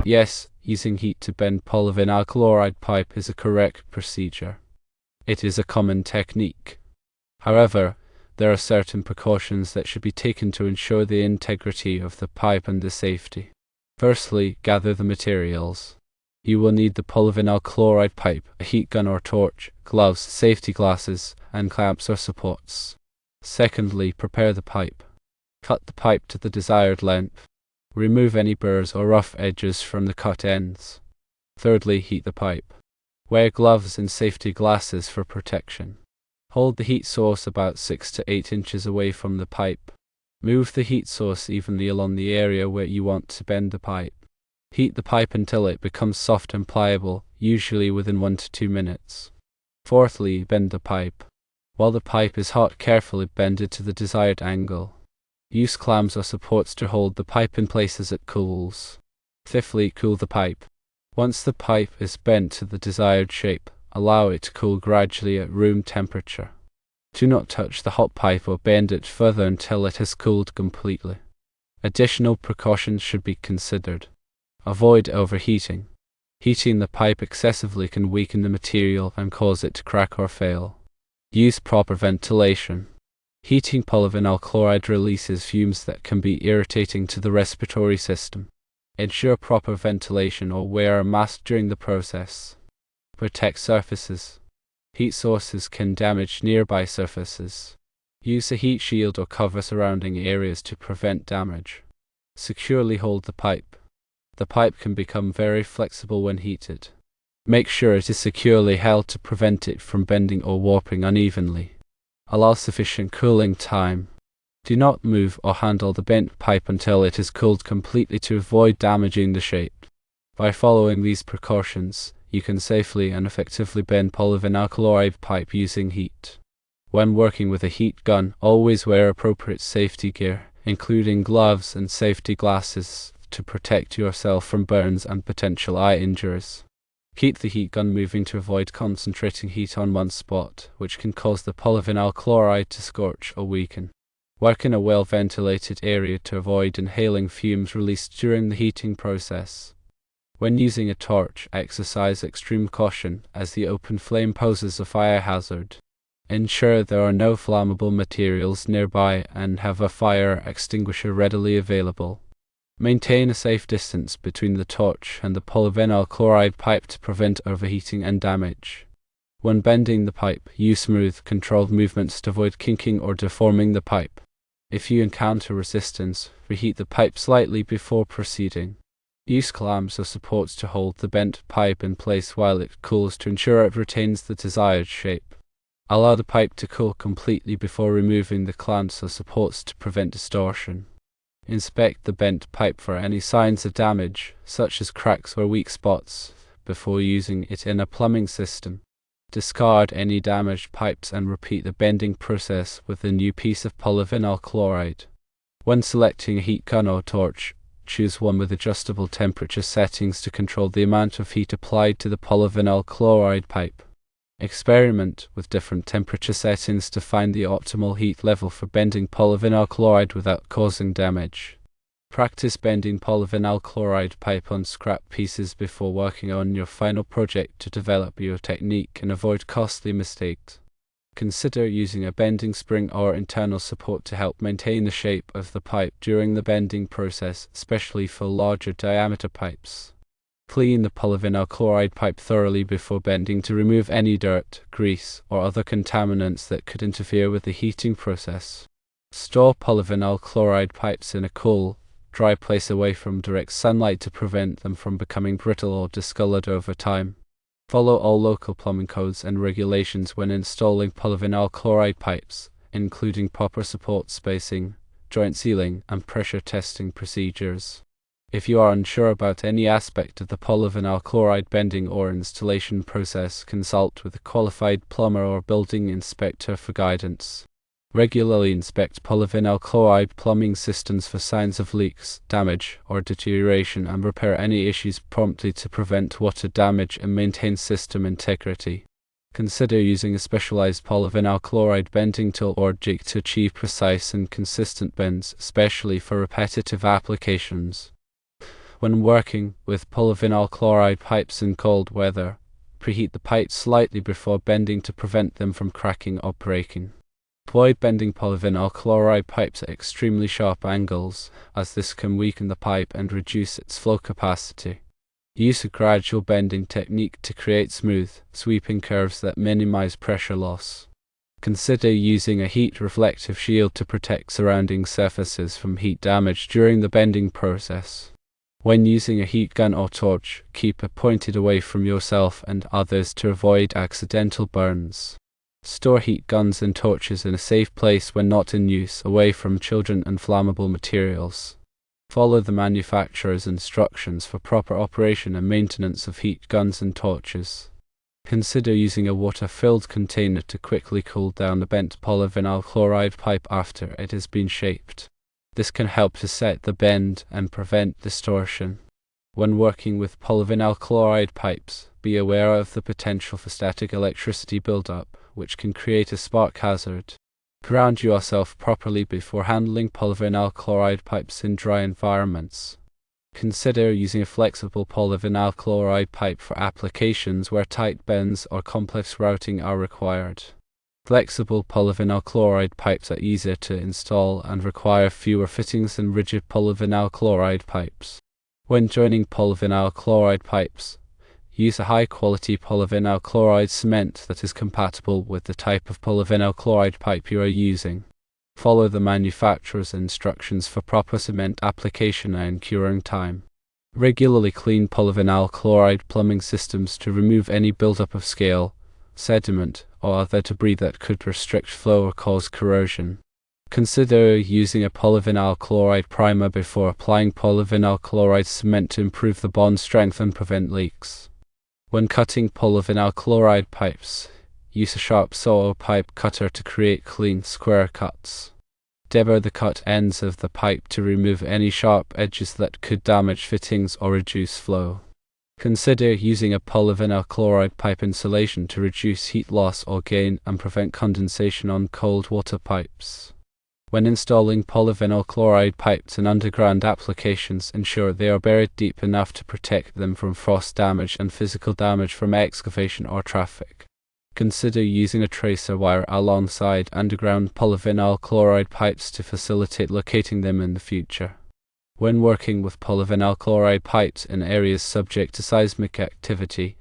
Yes, using heat to bend polyvinyl chloride pipe is a correct procedure. It is a common technique. However, there are certain precautions that should be taken to ensure the integrity of the pipe and the safety. Firstly, gather the materials. You will need the polyvinyl chloride pipe, a heat gun or torch, gloves, safety glasses, and clamps or supports. Secondly, prepare the pipe. Cut the pipe to the desired length. Remove any burrs or rough edges from the cut ends. Thirdly, heat the pipe. Wear gloves and safety glasses for protection. Hold the heat source about 6 to 8 inches away from the pipe. Move the heat source evenly along the area where you want to bend the pipe. Heat the pipe until it becomes soft and pliable, usually within 1 to 2 minutes. Fourthly, bend the pipe. While the pipe is hot, carefully bend it to the desired angle. Use clamps or supports to hold the pipe in place as it cools. Fifthly, cool the pipe. Once the pipe is bent to the desired shape, allow it to cool gradually at room temperature. Do not touch the hot pipe or bend it further until it has cooled completely. Additional precautions should be considered. Avoid overheating. Heating the pipe excessively can weaken the material and cause it to crack or fail. Use proper ventilation. Heating polyvinyl chloride releases fumes that can be irritating to the respiratory system. Ensure proper ventilation or wear a mask during the process. Protect surfaces. Heat sources can damage nearby surfaces. Use a heat shield or cover surrounding areas to prevent damage. Securely hold the pipe. The pipe can become very flexible when heated. Make sure it is securely held to prevent it from bending or warping unevenly. Allow sufficient cooling time. Do not move or handle the bent pipe until it is cooled completely to avoid damaging the shape. By following these precautions, you can safely and effectively bend polyvinyl chloride pipe using heat. When working with a heat gun, always wear appropriate safety gear, including gloves and safety glasses, to protect yourself from burns and potential eye injuries. Keep the heat gun moving to avoid concentrating heat on one spot, which can cause the polyvinyl chloride to scorch or weaken. Work in a well-ventilated area to avoid inhaling fumes released during the heating process. When using a torch, exercise extreme caution, as the open flame poses a fire hazard. Ensure there are no flammable materials nearby and have a fire extinguisher readily available. Maintain a safe distance between the torch and the polyvinyl chloride pipe to prevent overheating and damage. When bending the pipe, use smooth, controlled movements to avoid kinking or deforming the pipe. If you encounter resistance, reheat the pipe slightly before proceeding. Use clamps or supports to hold the bent pipe in place while it cools to ensure it retains the desired shape. Allow the pipe to cool completely before removing the clamps or supports to prevent distortion. Inspect the bent pipe for any signs of damage, such as cracks or weak spots, before using it in a plumbing system. Discard any damaged pipes and repeat the bending process with a new piece of polyvinyl chloride. When selecting a heat gun or torch, choose one with adjustable temperature settings to control the amount of heat applied to the polyvinyl chloride pipe. Experiment with different temperature settings to find the optimal heat level for bending polyvinyl chloride without causing damage. Practice bending polyvinyl chloride pipe on scrap pieces before working on your final project to develop your technique and avoid costly mistakes. Consider using a bending spring or internal support to help maintain the shape of the pipe during the bending process, especially for larger diameter pipes. Clean the polyvinyl chloride pipe thoroughly before bending to remove any dirt, grease, or other contaminants that could interfere with the heating process. Store polyvinyl chloride pipes in a cool, dry place away from direct sunlight to prevent them from becoming brittle or discolored over time. Follow all local plumbing codes and regulations when installing polyvinyl chloride pipes, including proper support spacing, joint sealing, and pressure testing procedures. If you are unsure about any aspect of the polyvinyl chloride bending or installation process, consult with a qualified plumber or building inspector for guidance. Regularly inspect polyvinyl chloride plumbing systems for signs of leaks, damage, or deterioration and repair any issues promptly to prevent water damage and maintain system integrity. Consider using a specialized polyvinyl chloride bending tool or jig to achieve precise and consistent bends, especially for repetitive applications. When working with polyvinyl chloride pipes in cold weather, preheat the pipes slightly before bending to prevent them from cracking or breaking. Avoid bending polyvinyl chloride pipes at extremely sharp angles, as this can weaken the pipe and reduce its flow capacity. Use a gradual bending technique to create smooth, sweeping curves that minimize pressure loss. Consider using a heat-reflective shield to protect surrounding surfaces from heat damage during the bending process. When using a heat gun or torch, keep it pointed away from yourself and others to avoid accidental burns. Store heat guns and torches in a safe place when not in use, away from children and flammable materials. Follow the manufacturer's instructions for proper operation and maintenance of heat guns and torches. Consider using a water-filled container to quickly cool down the bent polyvinyl chloride pipe after it has been shaped. This can help to set the bend and prevent distortion. When working with polyvinyl chloride pipes, be aware of the potential for static electricity buildup, which can create a spark hazard. Ground yourself properly before handling polyvinyl chloride pipes in dry environments. Consider using a flexible polyvinyl chloride pipe for applications where tight bends or complex routing are required. Flexible polyvinyl chloride pipes are easier to install and require fewer fittings than rigid polyvinyl chloride pipes. When joining polyvinyl chloride pipes, use a high-quality polyvinyl chloride cement that is compatible with the type of polyvinyl chloride pipe you are using. Follow the manufacturer's instructions for proper cement application and curing time. Regularly clean polyvinyl chloride plumbing systems to remove any buildup of scale, sediment, or other debris that could restrict flow or cause corrosion. Consider using a polyvinyl chloride primer before applying polyvinyl chloride cement to improve the bond strength and prevent leaks. When cutting polyvinyl chloride pipes, use a sharp saw or pipe cutter to create clean, square cuts. Deburr the cut ends of the pipe to remove any sharp edges that could damage fittings or reduce flow. Consider using a polyvinyl chloride pipe insulation to reduce heat loss or gain and prevent condensation on cold water pipes. When installing polyvinyl chloride pipes in underground applications, ensure they are buried deep enough to protect them from frost damage and physical damage from excavation or traffic. Consider using a tracer wire alongside underground polyvinyl chloride pipes to facilitate locating them in the future. When working with polyvinyl chloride pipes in areas subject to seismic activity,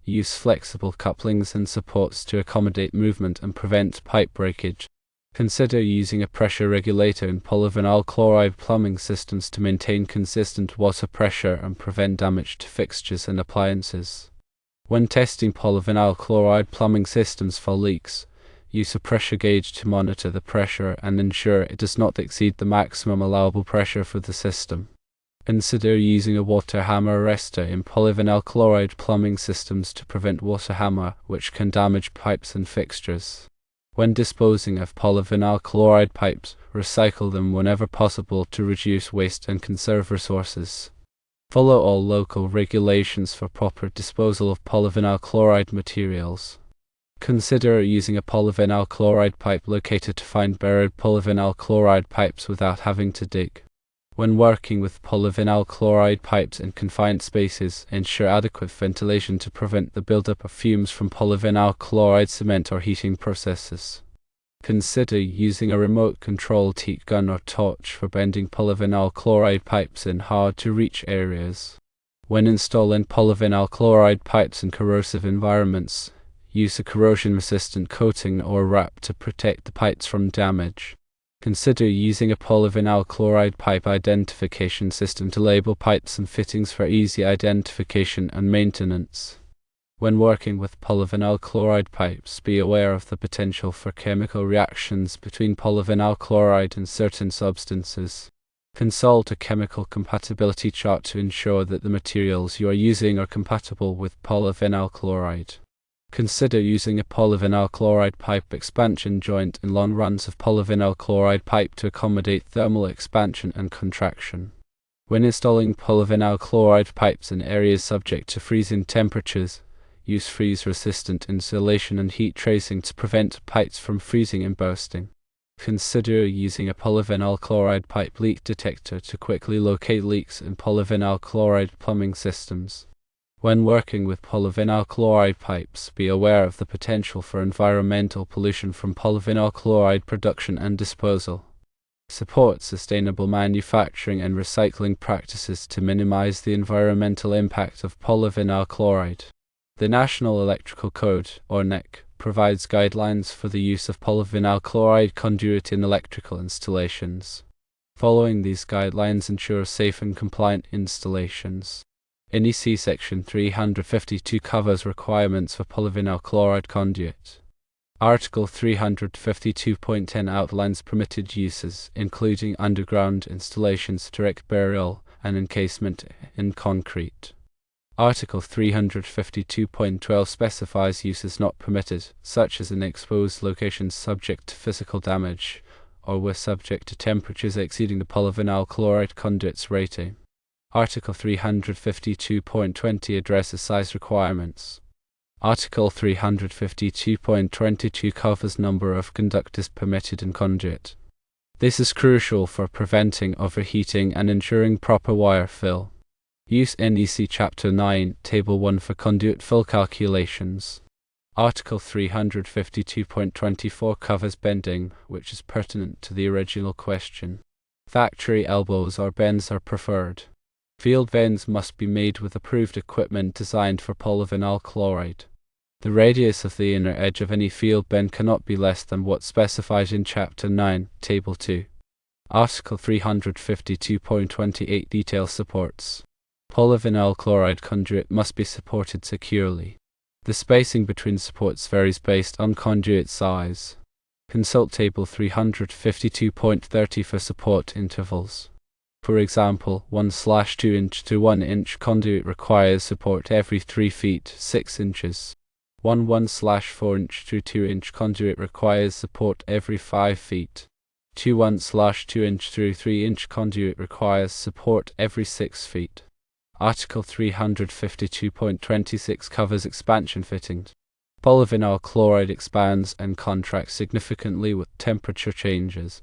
use flexible couplings and supports to accommodate movement and prevent pipe breakage. Consider using a pressure regulator in polyvinyl chloride plumbing systems to maintain consistent water pressure and prevent damage to fixtures and appliances. When testing polyvinyl chloride plumbing systems for leaks, use a pressure gauge to monitor the pressure and ensure it does not exceed the maximum allowable pressure for the system. Consider using a water hammer arrestor in polyvinyl chloride plumbing systems to prevent water hammer, which can damage pipes and fixtures. When disposing of polyvinyl chloride pipes, recycle them whenever possible to reduce waste and conserve resources. Follow all local regulations for proper disposal of polyvinyl chloride materials. Consider using a polyvinyl chloride pipe locator to find buried polyvinyl chloride pipes without having to dig. When working with polyvinyl chloride pipes in confined spaces, ensure adequate ventilation to prevent the buildup of fumes from polyvinyl chloride cement or heating processes. Consider using a remote-controlled heat gun or torch for bending polyvinyl chloride pipes in hard-to-reach areas. When installing polyvinyl chloride pipes in corrosive environments, use a corrosion-resistant coating or wrap to protect the pipes from damage. Consider using a polyvinyl chloride pipe identification system to label pipes and fittings for easy identification and maintenance. When working with polyvinyl chloride pipes, be aware of the potential for chemical reactions between polyvinyl chloride and certain substances. Consult a chemical compatibility chart to ensure that the materials you are using are compatible with polyvinyl chloride. Consider using a polyvinyl chloride pipe expansion joint in long runs of polyvinyl chloride pipe to accommodate thermal expansion and contraction. When installing polyvinyl chloride pipes in areas subject to freezing temperatures, use freeze-resistant insulation and heat tracing to prevent pipes from freezing and bursting. Consider using a polyvinyl chloride pipe leak detector to quickly locate leaks in polyvinyl chloride plumbing systems. When working with polyvinyl chloride pipes, be aware of the potential for environmental pollution from polyvinyl chloride production and disposal. Support sustainable manufacturing and recycling practices to minimize the environmental impact of polyvinyl chloride. The National Electrical Code, or NEC, provides guidelines for the use of polyvinyl chloride conduit in electrical installations. Following these guidelines ensures safe and compliant installations. NEC Section 352 covers requirements for polyvinyl chloride conduit. Article 352.10 outlines permitted uses, including underground installations, direct burial, and encasement in concrete. Article 352.12 specifies uses not permitted, such as in exposed locations subject to physical damage, or were subject to temperatures exceeding the polyvinyl chloride conduit's rating. Article 352.20 addresses size requirements. Article 352.22 covers number of conductors permitted in conduit. This is crucial for preventing overheating and ensuring proper wire fill. Use NEC Chapter 9, Table 1 for conduit fill calculations. Article 352.24 covers bending, which is pertinent to the original question. Factory elbows or bends are preferred. Field bends must be made with approved equipment designed for polyvinyl chloride. The radius of the inner edge of any field bend cannot be less than what's specified in Chapter 9, Table 2. Article 352.28 details supports. Polyvinyl chloride conduit must be supported securely. The spacing between supports varies based on conduit size. Consult Table 352.30 for support intervals. For example, 1/2 inch to 1 inch conduit requires support every 3 feet 6 inches. 1/4 inch to 2 inch conduit requires support every 5 feet. 1/2 inch through 3 inch conduit requires support every 6 feet. Article 352.26 covers expansion fittings. Polyvinyl chloride expands and contracts significantly with temperature changes.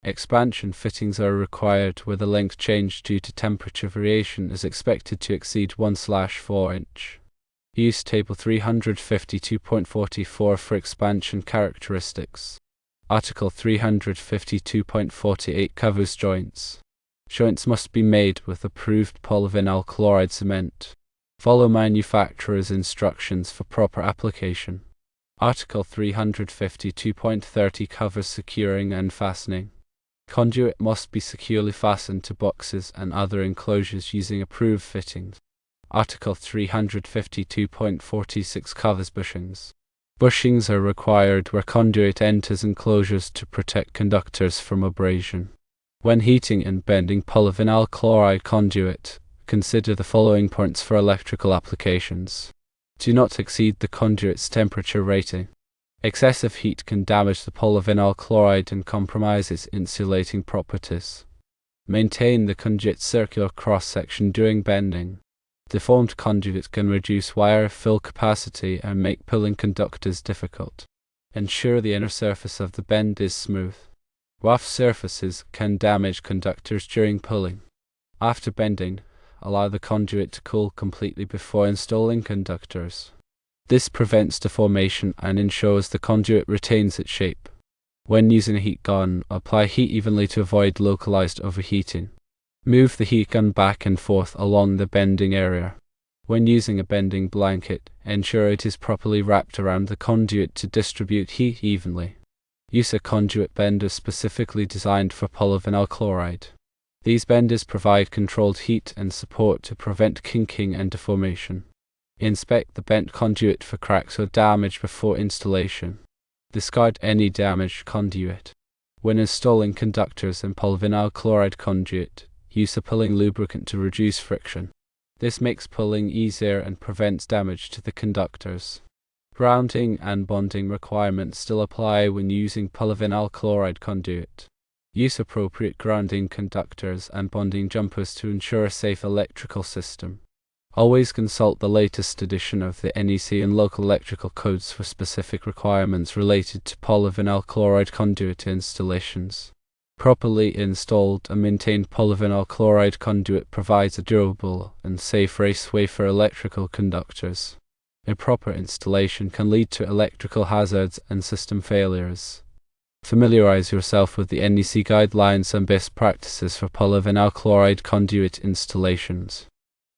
Expansion fittings are required where the length change due to temperature variation is expected to exceed 1/4 inch. Use Table 352.44 for expansion characteristics. Article 352.48 covers joints. Joints must be made with approved polyvinyl chloride cement. Follow manufacturer's instructions for proper application. Article 352.30 covers securing and fastening. Conduit must be securely fastened to boxes and other enclosures using approved fittings. Article 352.46 covers bushings. Bushings are required where conduit enters enclosures to protect conductors from abrasion. When heating and bending polyvinyl chloride conduit, consider the following points for electrical applications. Do not exceed the conduit's temperature rating. Excessive heat can damage the polyvinyl chloride and compromise its insulating properties. Maintain the conduit's circular cross-section during bending. Deformed conduit can reduce wire fill capacity and make pulling conductors difficult. Ensure the inner surface of the bend is smooth. Rough surfaces can damage conductors during pulling. After bending, allow the conduit to cool completely before installing conductors. This prevents deformation and ensures the conduit retains its shape. When using a heat gun, apply heat evenly to avoid localized overheating. Move the heat gun back and forth along the bending area. When using a bending blanket, ensure it is properly wrapped around the conduit to distribute heat evenly. Use a conduit bender specifically designed for polyvinyl chloride. These benders provide controlled heat and support to prevent kinking and deformation. Inspect the bent conduit for cracks or damage before installation. Discard any damaged conduit. When installing conductors in polyvinyl chloride conduit, use a pulling lubricant to reduce friction. This makes pulling easier and prevents damage to the conductors. Grounding and bonding requirements still apply when using polyvinyl chloride conduit. Use appropriate grounding conductors and bonding jumpers to ensure a safe electrical system. Always consult the latest edition of the NEC and local electrical codes for specific requirements related to polyvinyl chloride conduit installations. Properly installed and maintained polyvinyl chloride conduit provides a durable and safe raceway for electrical conductors. Improper installation can lead to electrical hazards and system failures. Familiarize yourself with the NEC guidelines and best practices for polyvinyl chloride conduit installations.